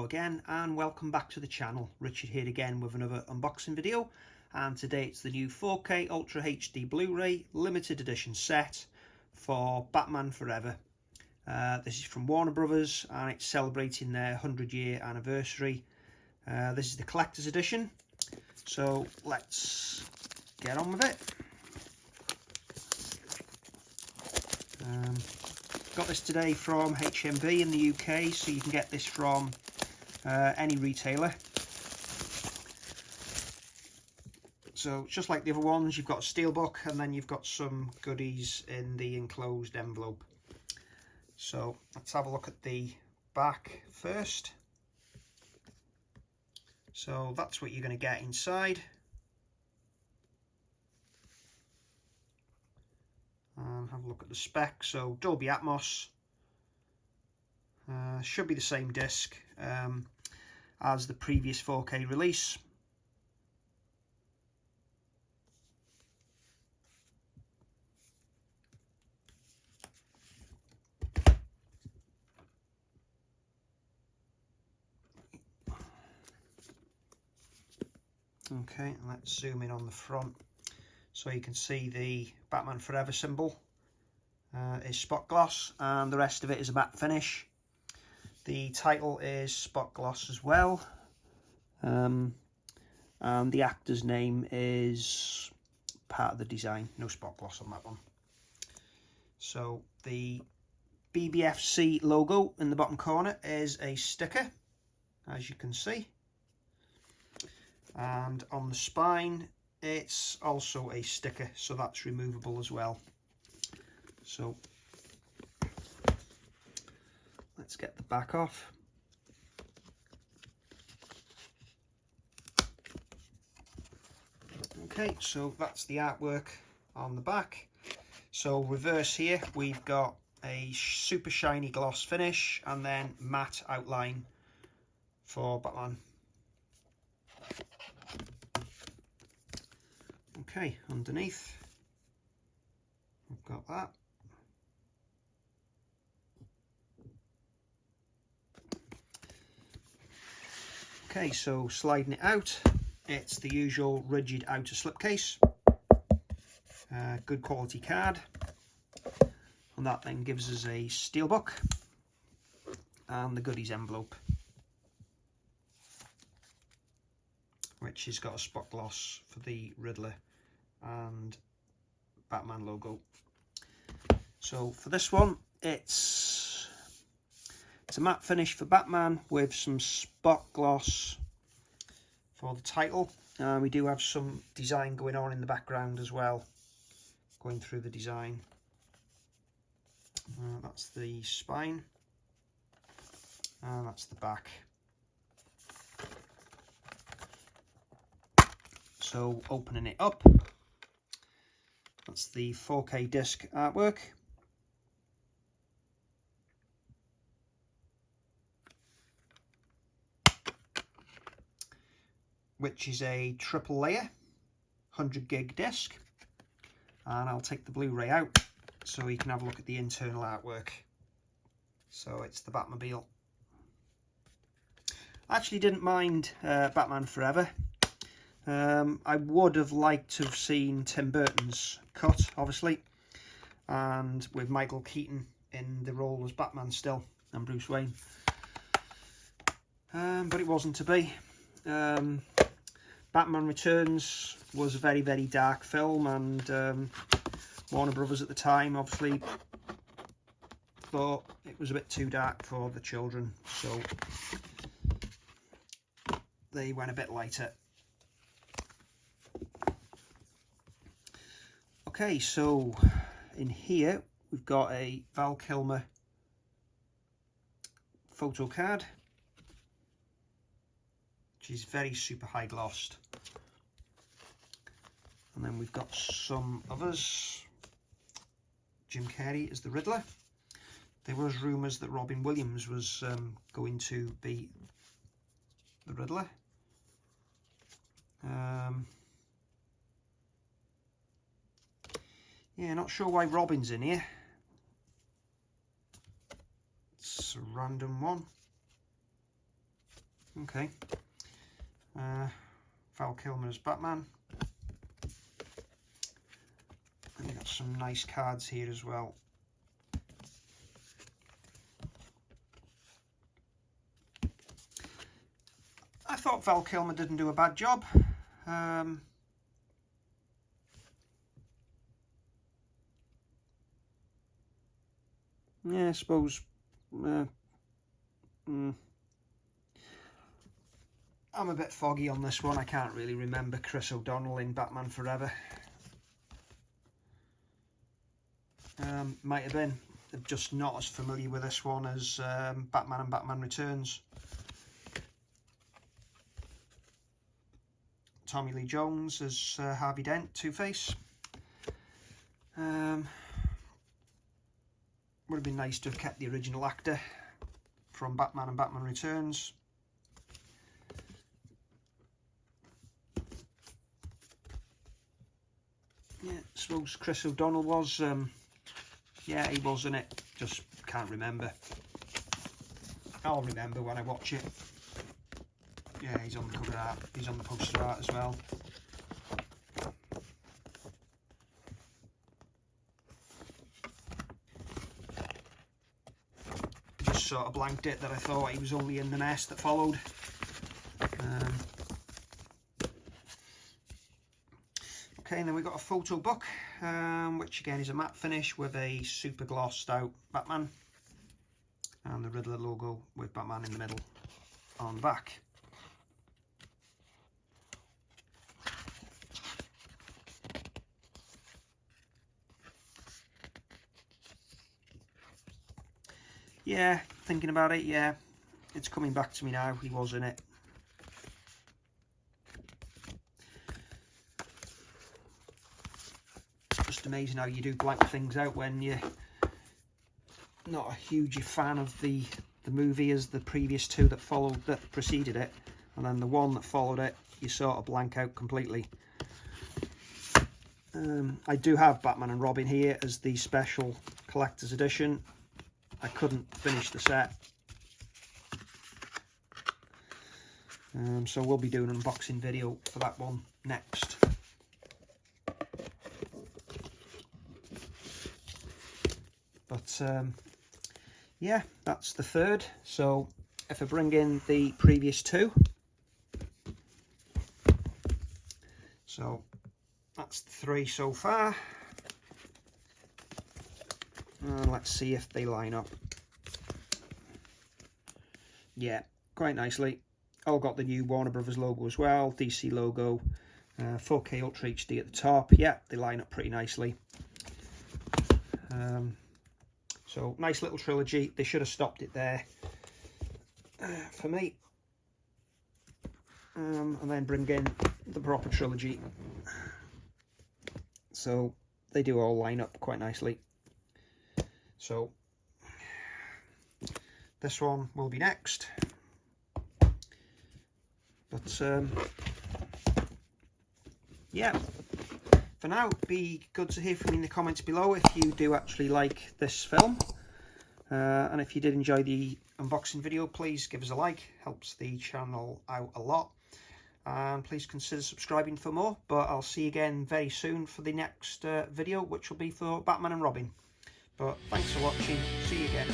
Hello again and welcome back to the channel. Richard here again with another unboxing video, and today it's the new 4K Ultra HD Blu-ray limited edition set for Batman Forever. This is from Warner Brothers and it's celebrating their 100-year anniversary. This is the collector's edition, so let's get on with it. Got this today from HMV in the UK, so you can get this from any retailer. So just like the other ones, you've got a Steelbook and then you've got some goodies in the enclosed envelope. So let's have a look at the back first. So that's what you're going to get inside. And have a look at the spec. So Dolby Atmos, should be the same disc as the previous 4K release. Okay, let's zoom in on the front so you can see the Batman Forever symbol is spot gloss, and the rest of it is a matte finish. The title is spot gloss as well, and the actor's name is part of the design. No spot gloss on that one. So the BBFC logo in the bottom corner is a sticker, as you can see, and on the spine it's also a sticker, so that's removable as well. So let's get the back off. Okay, so that's the artwork on the back. So reverse here, we've got a super shiny gloss finish and then matte outline for Batman. Okay, underneath we've got that. Okay, so sliding it out, it's the usual rigid outer slipcase, good quality card, and that then gives us a Steelbook and the goodies envelope, which has got a spot gloss for the Riddler and Batman logo. So for this one, it's a matte finish for Batman with some spot gloss for the title. We do have some design going on in the background as well, going through the design. That's the spine, and that's the back. So opening it up, that's the 4K disc artwork. Which is a triple layer 100 gig disc, and I'll take the Blu-ray out so you can have a look at the internal artwork. So it's the Batmobile. I actually didn't mind Batman Forever. I would have liked to have seen Tim Burton's cut, obviously, and with Michael Keaton in the role as Batman still, and Bruce Wayne. But it wasn't to be. Batman Returns was a very, very dark film, and Warner Brothers at the time obviously thought it was a bit too dark for the children, so they went a bit lighter. Okay, so in here we've got a Val Kilmer photo card, which is very super high glossed. And then we've got some others. Jim Carrey as the Riddler. There was rumours that Robin Williams was going to be the Riddler. Yeah, not sure why Robin's in here. It's a random one. Okay. Val Kilmer as Batman. And we've got some nice cards here as well. I thought Val Kilmer didn't do a bad job. Yeah, I suppose I'm a bit foggy on this one. I can't really remember Chris O'Donnell in Batman Forever. Might have been. I'm just not as familiar with this one as Batman and Batman Returns. Tommy Lee Jones as Harvey Dent, Two-Face. Would have been nice to have kept the original actor from Batman and Batman Returns. Yeah, I suppose Chris O'Donnell was, yeah, he was in it, just can't remember. I'll remember when I watch it. Yeah, he's on the cover art, he's on the poster art as well. Just sort of blanked it that I thought he was only in the mess that followed. Okay, and then we've got a photo book, which again is a matte finish with a super glossed out Batman and the Riddler logo with Batman in the middle on the back. Yeah, thinking about it, yeah, it's coming back to me now, he was in it. Just amazing how you do blank things out when you're not a huge fan of the movie as the previous two that preceded it, and then the one that followed it you sort of blank out completely. I do have Batman and Robin here as the special collector's edition. I couldn't finish the set, so we'll be doing an unboxing video for that one next. But yeah, that's the third. So if I bring in the previous two, so that's the three so far. And let's see if they line up. Yeah, quite nicely. All got the new Warner Brothers logo as well, DC logo, 4K Ultra HD at the top. Yeah, they line up pretty nicely. So nice little trilogy. They should have stopped it there for me. And then bring in the proper trilogy. So they do all line up quite nicely. So this one will be next. But yeah, for now, it'd be good to hear from you in the comments below if you do actually like this film. And if you did enjoy the unboxing video, please give us a like, helps the channel out a lot. And please consider subscribing for more. But I'll see you again very soon for the next video, which will be for Batman and Robin. But thanks for watching, see you again.